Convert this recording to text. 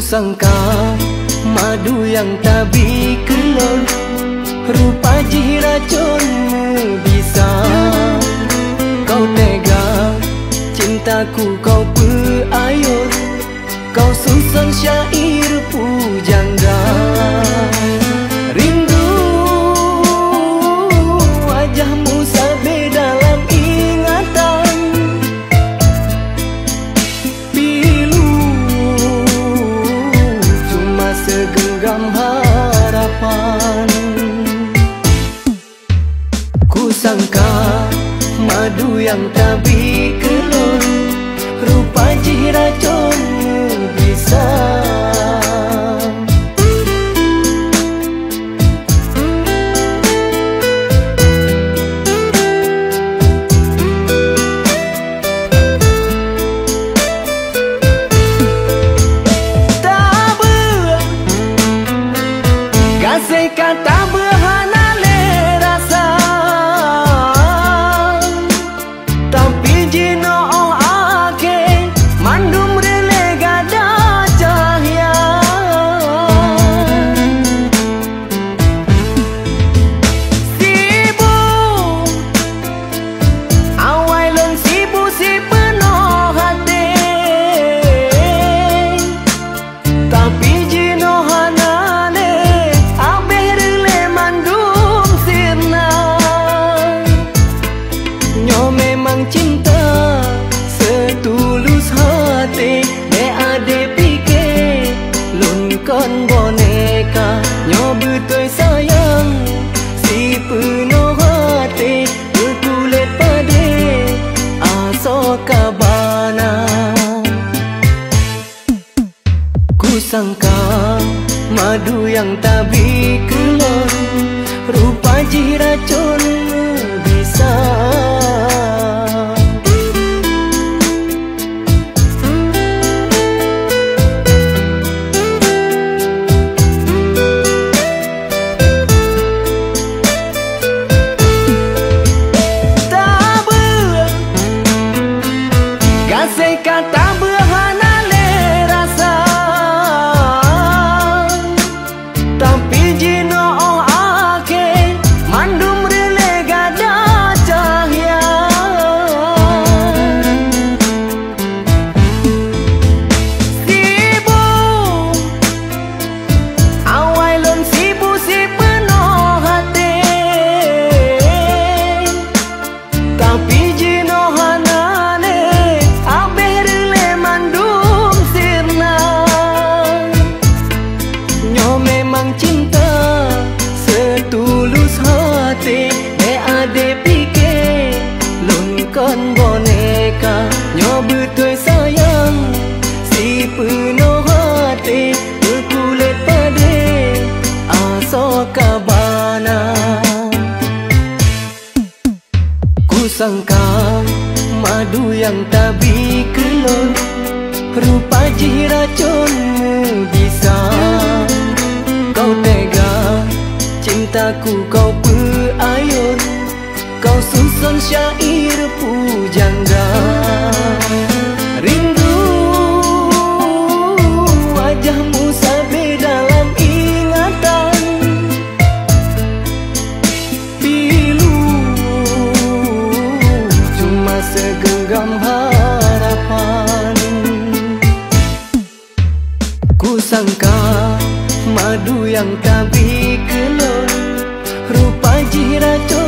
Kusangka madu yang tak bikelon, rupa ji racunmu bisa. Kau tega cintaku, kau peayun, kau susun syair pujangga. Rindu wajahmu sabe dalam ingatan, pilu cuma segenggam harapan. Kusangka madu yang tak bikelon, rupa ji racunmu bisa. Kasih kata berhana le rasa, tapi jino ake mandum rele gada cahaya. Sibu awai lon sibu si penuh hati, tapi jino hana cinta setulus hati. Me ade pikir lun kon boneka, nyo betul sayang si penuh hati. Berkulit pade aso kabana. Kusangka madu yang tak bikelon, rupa ji racunmu bisa. Kasih kata berhana le rasa, tapi jino ake mandum rele gada cahaya. Sibu awai lon sibu si penuh hati, tapi jino hana cinta setulus hati. Me ade pikir lun kon boneka, nyo betul sayang si penuh hati. Berkulit pade aso kabana. Kusangka madu yang tak bikelon, rupa ji racunmu bisa. Kau tega cintaku, kau peayun, kau susun syair pujangga. Rindu wajahmu sabe dalam ingatan, pilu cuma segenggam harapan. Kusangka madu yang tak bikelon, rupa ji racun